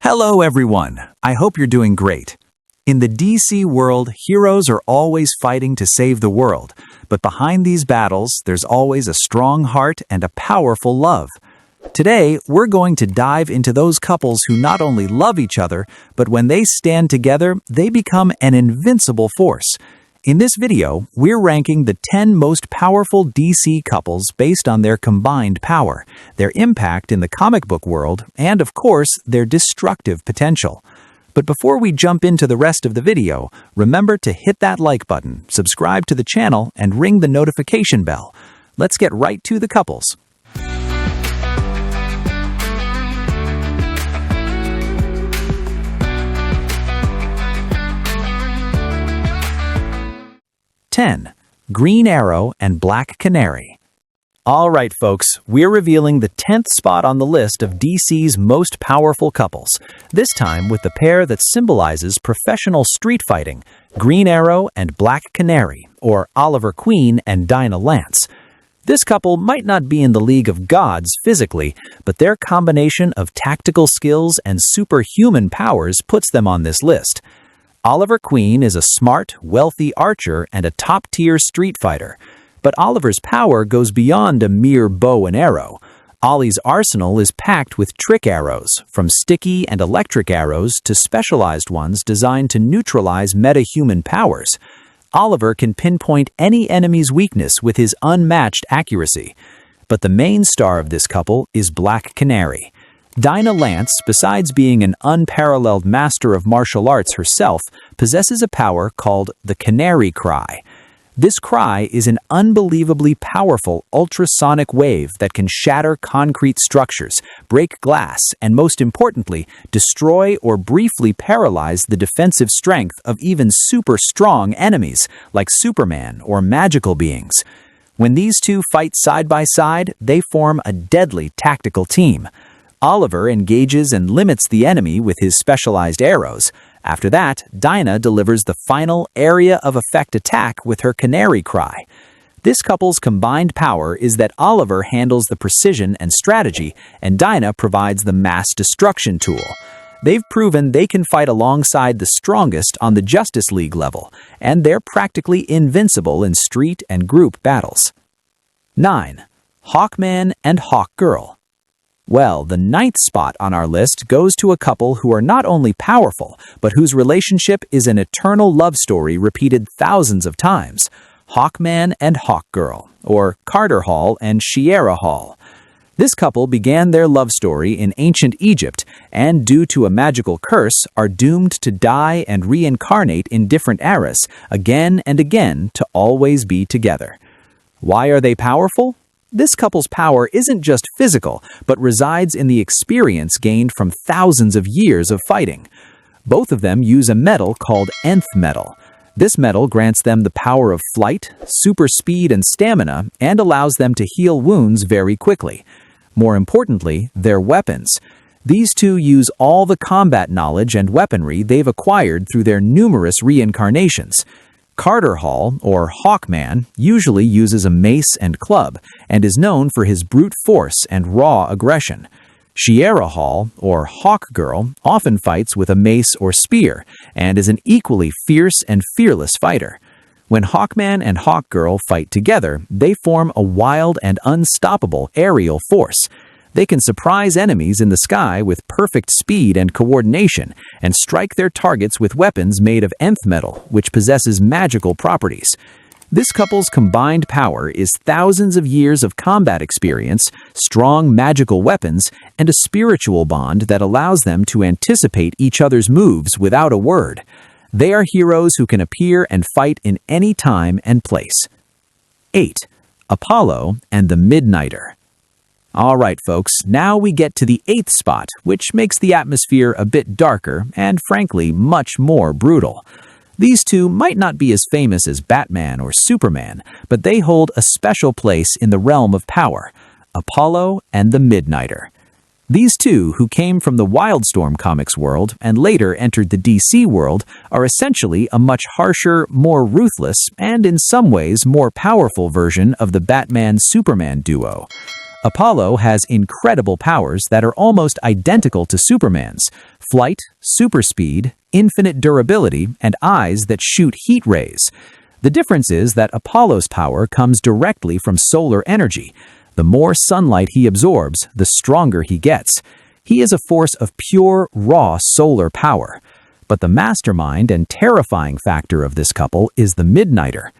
Hello everyone, I hope you're doing great. In the DC world, heroes are always fighting to save the world, but behind these battles, there's always a strong heart and a powerful love. Today, we're going to dive into those couples who not only love each other, but when they stand together, they become an invincible force. In this video, we're ranking the 10 most powerful DC couples based on their combined power, their impact in the comic book world, and of course, their destructive potential. But before we jump into the rest of the video, remember to hit that like button, subscribe to the channel, and ring the notification bell. Let's get right to the couples. Green Arrow and Black Canary. All right, folks, we're revealing the 10th spot on the list of DC's most powerful couples, this time with the pair that symbolizes professional street fighting, Green Arrow and Black Canary, or Oliver Queen and Dinah Lance. This couple might not be in the league of gods physically, but their combination of tactical skills and superhuman powers puts them on this list. Oliver Queen is a smart, wealthy archer and a top-tier street fighter. But Oliver's power goes beyond a mere bow and arrow. Ollie's arsenal is packed with trick arrows, from sticky and electric arrows to specialized ones designed to neutralize meta-human powers. Oliver can pinpoint any enemy's weakness with his unmatched accuracy. But the main star of this couple is Black Canary. Dinah Lance, besides being an unparalleled master of martial arts herself, possesses a power called the Canary Cry. This cry is an unbelievably powerful ultrasonic wave that can shatter concrete structures, break glass, and most importantly, destroy or briefly paralyze the defensive strength of even super strong enemies, like Superman or magical beings. When these two fight side by side, they form a deadly tactical team. Oliver engages and limits the enemy with his specialized arrows. After that, Dinah delivers the final area of effect attack with her Canary Cry. This couple's combined power is that Oliver handles the precision and strategy, and Dinah provides the mass destruction tool. They've proven they can fight alongside the strongest on the Justice League level, and they're practically invincible in street and group battles. 9. Hawkman and Hawkgirl. Well, the 9th spot on our list goes to a couple who are not only powerful, but whose relationship is an eternal love story repeated thousands of times. Hawkman and Hawkgirl, or Carter Hall and Shiera Hall. This couple began their love story in ancient Egypt, and due to a magical curse, are doomed to die and reincarnate in different eras, again and again, to always be together. Why are they powerful? This couple's power isn't just physical, but resides in the experience gained from thousands of years of fighting. Both of them use a metal called Nth Metal. This metal grants them the power of flight, super speed, and stamina, and allows them to heal wounds very quickly. More importantly, their weapons. These two use all the combat knowledge and weaponry they've acquired through their numerous reincarnations. Carter Hall, or Hawkman, usually uses a mace and club, and is known for his brute force and raw aggression. Shiera Hall, or Hawkgirl, often fights with a mace or spear, and is an equally fierce and fearless fighter. When Hawkman and Hawkgirl fight together, they form a wild and unstoppable aerial force. They can surprise enemies in the sky with perfect speed and coordination, and strike their targets with weapons made of Nth Metal, which possesses magical properties. This couple's combined power is thousands of years of combat experience, strong magical weapons, and a spiritual bond that allows them to anticipate each other's moves without a word. They are heroes who can appear and fight in any time and place. 8. Apollo and the Midnighter. All right, folks, now we get to the 8th spot, which makes the atmosphere a bit darker and, frankly, much more brutal. These two might not be as famous as Batman or Superman, but they hold a special place in the realm of power: Apollo and the Midnighter. These two, who came from the Wildstorm comics world and later entered the DC world, are essentially a much harsher, more ruthless, and in some ways more powerful version of the Batman-Superman duo. Apollo has incredible powers that are almost identical to Superman's: flight, super speed, infinite durability, and eyes that shoot heat rays. The difference is that Apollo's power comes directly from solar energy. The more sunlight he absorbs, the stronger he gets. He is a force of pure, raw solar power. But the mastermind and terrifying factor of this couple is the Midnighter.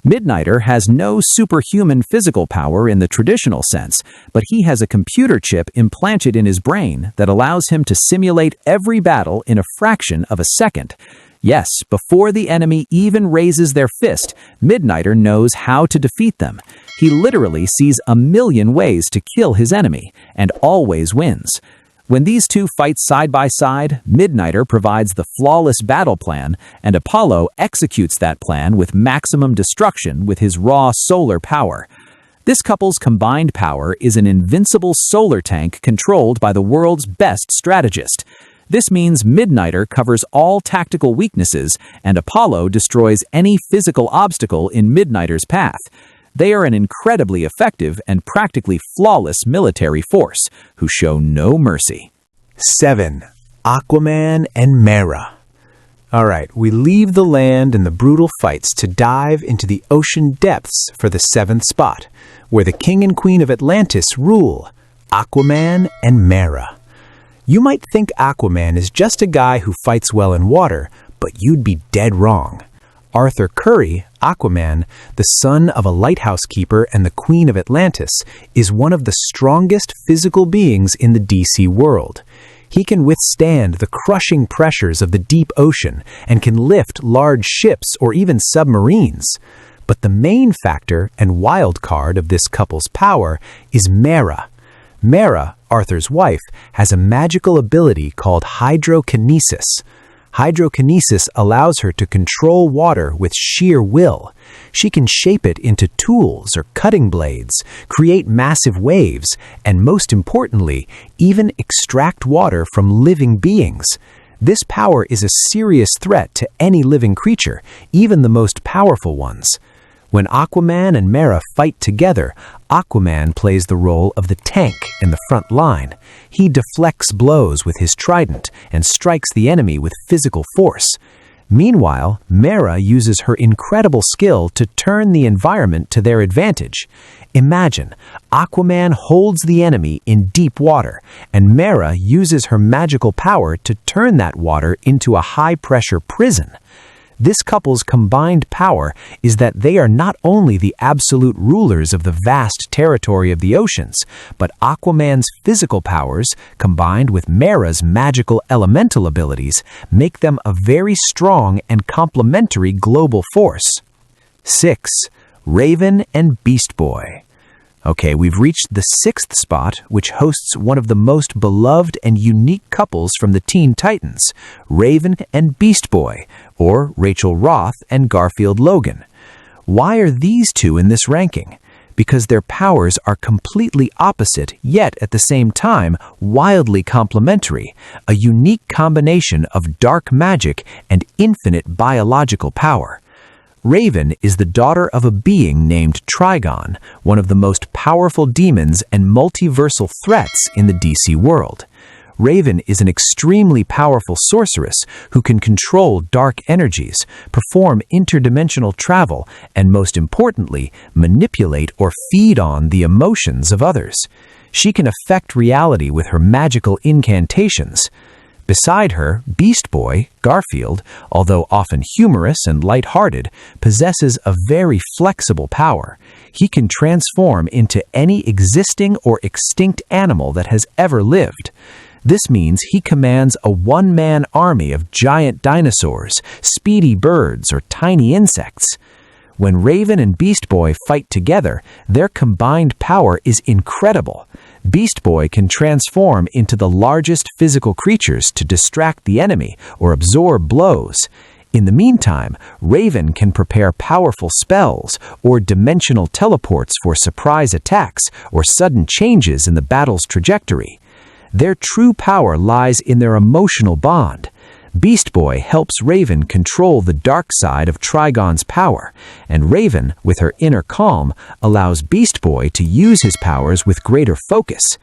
Midnighter has no superhuman physical power in the traditional sense, but he has a computer chip implanted in his brain that allows him to simulate every battle in a fraction of a second. Yes, before the enemy even raises their fist, Midnighter knows how to defeat them. He literally sees a million ways to kill his enemy, and always wins. When these two fight side by side, Midnighter provides the flawless battle plan, and Apollo executes that plan with maximum destruction with his raw solar power. This couple's combined power is an invincible solar tank controlled by the world's best strategist. This means Midnighter covers all tactical weaknesses, and Apollo destroys any physical obstacle in Midnighter's path. They are an incredibly effective and practically flawless military force who show no mercy. 7. Aquaman and Mera. Alright, we leave the land and the brutal fights to dive into the ocean depths for the 7th spot, where the king and queen of Atlantis rule, Aquaman and Mera. You might think Aquaman is just a guy who fights well in water, but you'd be dead wrong. Arthur Curry, Aquaman, the son of a lighthouse keeper and the queen of Atlantis, is one of the strongest physical beings in the DC world. He can withstand the crushing pressures of the deep ocean and can lift large ships or even submarines. But the main factor and wild card of this couple's power is Mera. Mera, Arthur's wife, has a magical ability called hydrokinesis. Hydrokinesis allows her to control water with sheer will. She can shape it into tools or cutting blades, create massive waves, and most importantly, even extract water from living beings. This power is a serious threat to any living creature, even the most powerful ones. When Aquaman and Mera fight together, Aquaman plays the role of the tank in the front line. He deflects blows with his trident and strikes the enemy with physical force. Meanwhile, Mera uses her incredible skill to turn the environment to their advantage. Imagine, Aquaman holds the enemy in deep water, and Mera uses her magical power to turn that water into a high-pressure prison. This couple's combined power is that they are not only the absolute rulers of the vast territory of the oceans, but Aquaman's physical powers, combined with Mera's magical elemental abilities, make them a very strong and complementary global force. 6. Raven and Beast Boy. Okay, we've reached the 6th spot, which hosts one of the most beloved and unique couples from the Teen Titans, Raven and Beast Boy, or Rachel Roth and Garfield Logan. Why are these two in this ranking? Because their powers are completely opposite, yet at the same time wildly complementary, a unique combination of dark magic and infinite biological power. Raven is the daughter of a being named Trigon, one of the most powerful demons and multiversal threats in the DC world. Raven is an extremely powerful sorceress who can control dark energies, perform interdimensional travel, and most importantly, manipulate or feed on the emotions of others. She can affect reality with her magical incantations. Beside her, Beast Boy, Garfield, although often humorous and light-hearted, possesses a very flexible power. He can transform into any existing or extinct animal that has ever lived. This means he commands a one-man army of giant dinosaurs, speedy birds, or tiny insects. When Raven and Beast Boy fight together, their combined power is incredible. Beast Boy can transform into the largest physical creatures to distract the enemy or absorb blows. In the meantime, Raven can prepare powerful spells or dimensional teleports for surprise attacks or sudden changes in the battle's trajectory. Their true power lies in their emotional bond. Beast Boy helps Raven control the dark side of Trigon's power, and Raven, with her inner calm, allows Beast Boy to use his powers with greater focus.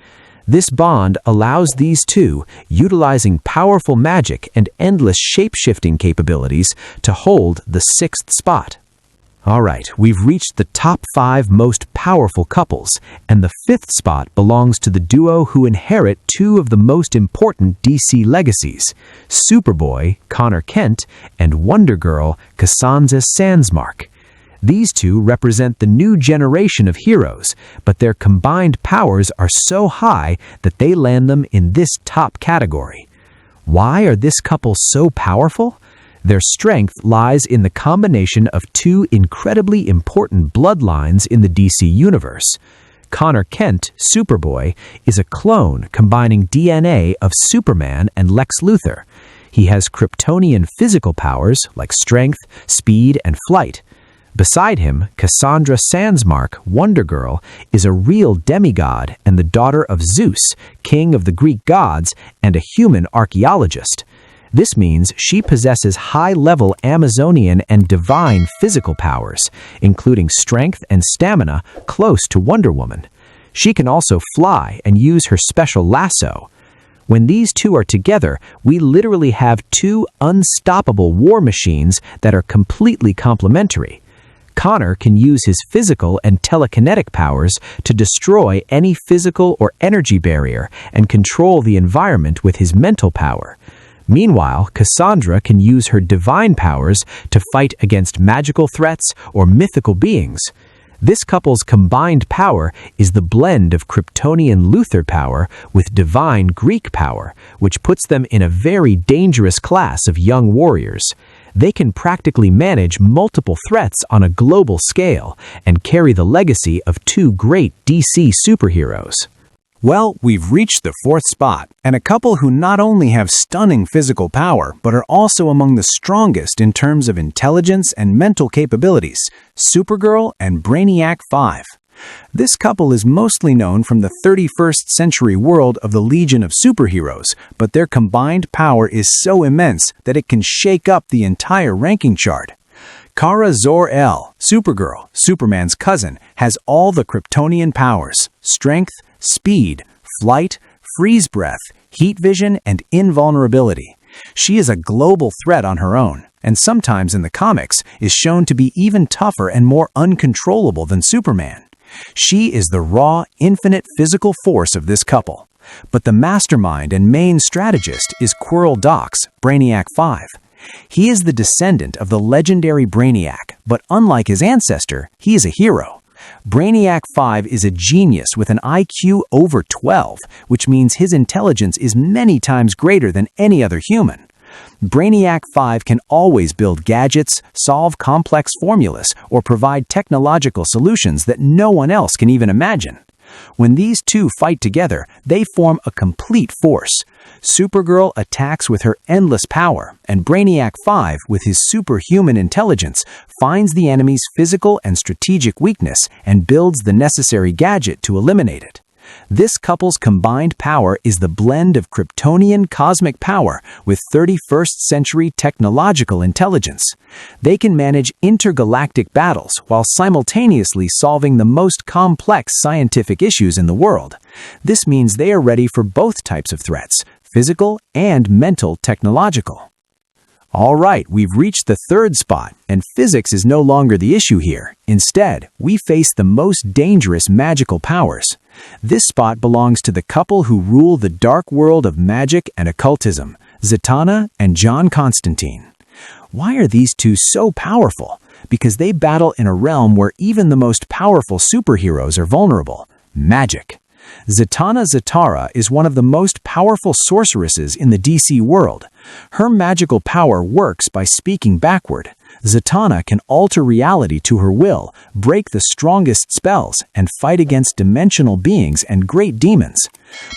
This bond allows these two, utilizing powerful magic and endless shape-shifting capabilities, to hold the 6th spot. Alright, we've reached the top 5 most powerful couples, and the 5th spot belongs to the duo who inherit 2 of the most important DC legacies, Superboy, Connor Kent, and Wonder Girl, Cassandra Sandsmark. These two represent the new generation of heroes, but their combined powers are so high that they land them in this top category. Why are this couple so powerful? Their strength lies in the combination of 2 incredibly important bloodlines in the DC universe. Connor Kent, Superboy, is a clone combining DNA of Superman and Lex Luthor. He has Kryptonian physical powers like strength, speed, and flight. Beside him, Cassandra Sandsmark, Wonder Girl, is a real demigod and the daughter of Zeus, king of the Greek gods, and a human archaeologist. This means she possesses high-level Amazonian and divine physical powers, including strength and stamina close to Wonder Woman. She can also fly and use her special lasso. When these two are together, we literally have 2 unstoppable war machines that are completely complementary. Connor can use his physical and telekinetic powers to destroy any physical or energy barrier and control the environment with his mental power. Meanwhile, Cassandra can use her divine powers to fight against magical threats or mythical beings. This couple's combined power is the blend of Kryptonian Luthor power with divine Greek power, which puts them in a very dangerous class of young warriors. They can practically manage multiple threats on a global scale and carry the legacy of 2 great DC superheroes. Well, we've reached the 4th spot, and a couple who not only have stunning physical power, but are also among the strongest in terms of intelligence and mental capabilities, Supergirl and Brainiac 5. This couple is mostly known from the 31st century world of the Legion of Superheroes, but their combined power is so immense that it can shake up the entire ranking chart. Kara Zor-El, Supergirl, Superman's cousin, has all the Kryptonian powers: strength, speed, flight, freeze breath, heat vision, and invulnerability. She is a global threat on her own, and sometimes in the comics is shown to be even tougher and more uncontrollable than Superman. She is the raw, infinite physical force of this couple. But the mastermind and main strategist is Quirrell Dox, Brainiac 5. He is the descendant of the legendary Brainiac, but unlike his ancestor, he is a hero. Brainiac 5 is a genius with an IQ over 12, which means his intelligence is many times greater than any other human. Brainiac 5 can always build gadgets, solve complex formulas, or provide technological solutions that no one else can even imagine. When these two fight together, they form a complete force. Supergirl attacks with her endless power, and Brainiac 5, with his superhuman intelligence, finds the enemy's physical and strategic weakness and builds the necessary gadget to eliminate it. This couple's combined power is the blend of Kryptonian cosmic power with 31st century technological intelligence. They can manage intergalactic battles while simultaneously solving the most complex scientific issues in the world. This means they are ready for both types of threats, physical and mental technological. All right, we've reached the 3rd spot, and physics is no longer the issue here. Instead, we face the most dangerous magical powers. This spot belongs to the couple who rule the dark world of magic and occultism, Zatanna and John Constantine. Why are these two so powerful? Because they battle in a realm where even the most powerful superheroes are vulnerable: magic. Zatanna Zatara is one of the most powerful sorceresses in the DC world. Her magical power works by speaking backward. Zatanna can alter reality to her will, break the strongest spells, and fight against dimensional beings and great demons.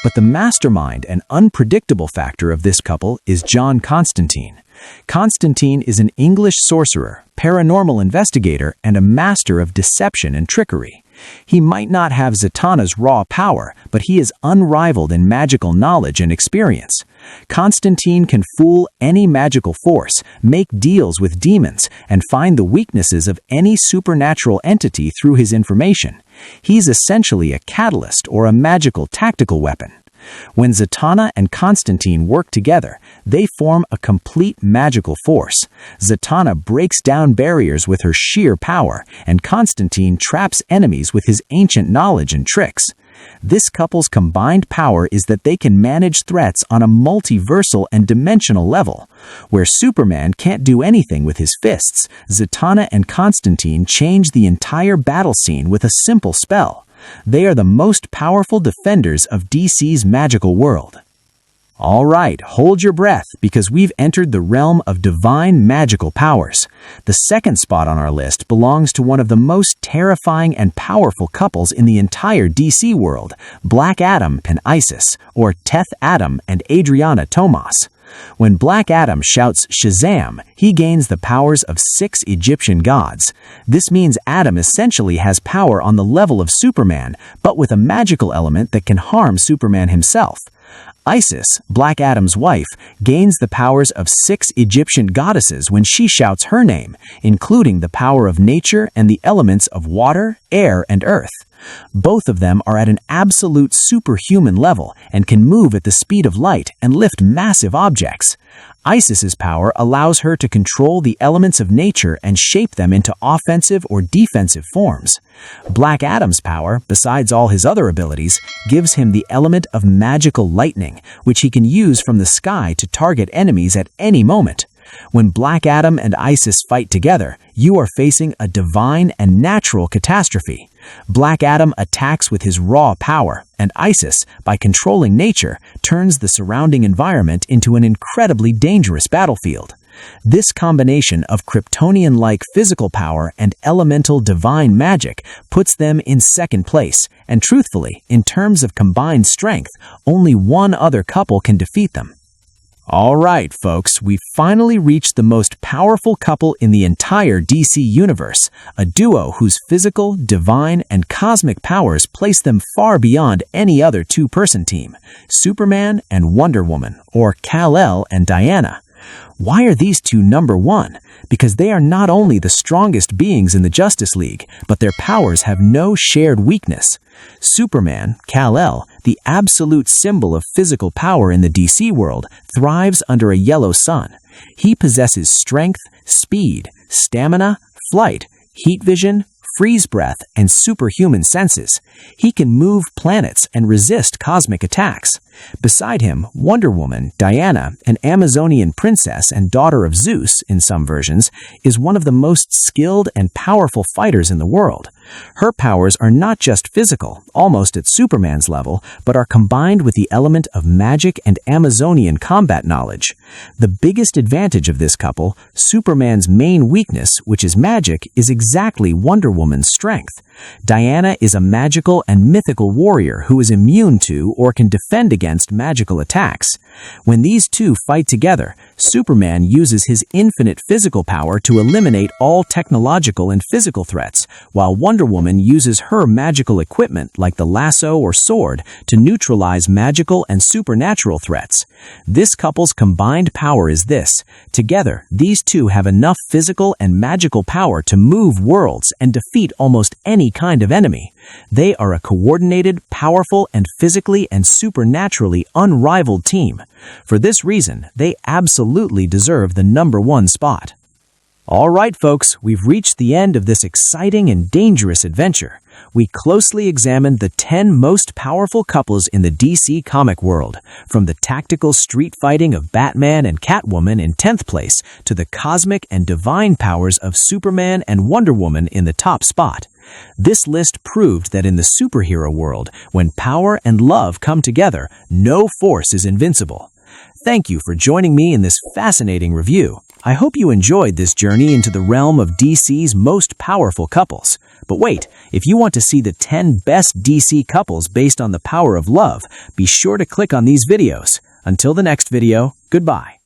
But the mastermind and unpredictable factor of this couple is John Constantine. Constantine is an English sorcerer, paranormal investigator, and a master of deception and trickery. He might not have Zatanna's raw power, but he is unrivaled in magical knowledge and experience. Constantine can fool any magical force, make deals with demons, and find the weaknesses of any supernatural entity through his information. He's essentially a catalyst or a magical tactical weapon. When Zatanna and Constantine work together, they form a complete magical force. Zatanna breaks down barriers with her sheer power, and Constantine traps enemies with his ancient knowledge and tricks. This couple's combined power is that they can manage threats on a multiversal and dimensional level. Where Superman can't do anything with his fists, Zatanna and Constantine change the entire battle scene with a simple spell. They are the most powerful defenders of DC's magical world. All right, hold your breath, because we've entered the realm of divine magical powers. The second spot on our list belongs to one of the most terrifying and powerful couples in the entire DC world, Black Adam and Isis, or Teth Adam and Adriana Tomas. When Black Adam shouts Shazam, he gains the powers of 6 Egyptian gods. This means Adam essentially has power on the level of Superman, but with a magical element that can harm Superman himself. Isis, Black Adam's wife, gains the powers of 6 Egyptian goddesses when she shouts her name, including the power of nature and the elements of water, air, and earth. Both of them are at an absolute superhuman level and can move at the speed of light and lift massive objects. Isis's power allows her to control the elements of nature and shape them into offensive or defensive forms. Black Adam's power, besides all his other abilities, gives him the element of magical lightning, which he can use from the sky to target enemies at any moment. When Black Adam and Isis fight together, you are facing a divine and natural catastrophe. Black Adam attacks with his raw power, and Isis, by controlling nature, turns the surrounding environment into an incredibly dangerous battlefield. This combination of Kryptonian-like physical power and elemental divine magic puts them in second place, and truthfully, in terms of combined strength, only one other couple can defeat them. All right, folks, we've finally reached the most powerful couple in the entire DC universe, a duo whose physical, divine, and cosmic powers place them far beyond any other two-person team, Superman and Wonder Woman, or Kal-El and Diana. Why are these two number one? Because they are not only the strongest beings in the Justice League, but their powers have no shared weakness. Superman, Kal-El, the absolute symbol of physical power in the DC world, thrives under a yellow sun. He possesses strength, speed, stamina, flight, heat vision, freeze breath, and superhuman senses. He can move planets and resist cosmic attacks. Beside him, Wonder Woman, Diana, an Amazonian princess and daughter of Zeus in some versions, is one of the most skilled and powerful fighters in the world. Her powers are not just physical, almost at Superman's level, but are combined with the element of magic and Amazonian combat knowledge. The biggest advantage of this couple, Superman's main weakness, which is magic, is exactly Wonder Woman's strength. Diana is a magical and mythical warrior who is immune to or can defend against magical attacks. When these two fight together, Superman uses his infinite physical power to eliminate all technological and physical threats, while Wonder Woman uses her magical equipment like the lasso or sword to neutralize magical and supernatural threats. This couple's combined power is this. Together, these two have enough physical and magical power to move worlds and defeat almost any kind of enemy. They are a coordinated, powerful, and physically and supernaturally unrivaled team. For this reason, they absolutely deserve the number one spot. All right, folks, we've reached the end of this exciting and dangerous adventure. We closely examined the 10 most powerful couples in the DC comic world, from the tactical street fighting of Batman and Catwoman in 10th place to the cosmic and divine powers of Superman and Wonder Woman in the top spot. This list proved that in the superhero world, when power and love come together, no force is invincible. Thank you for joining me in this fascinating review. I hope you enjoyed this journey into the realm of DC's most powerful couples. But wait, if you want to see the 10 best DC couples based on the power of love, be sure to click on these videos. Until the next video, goodbye.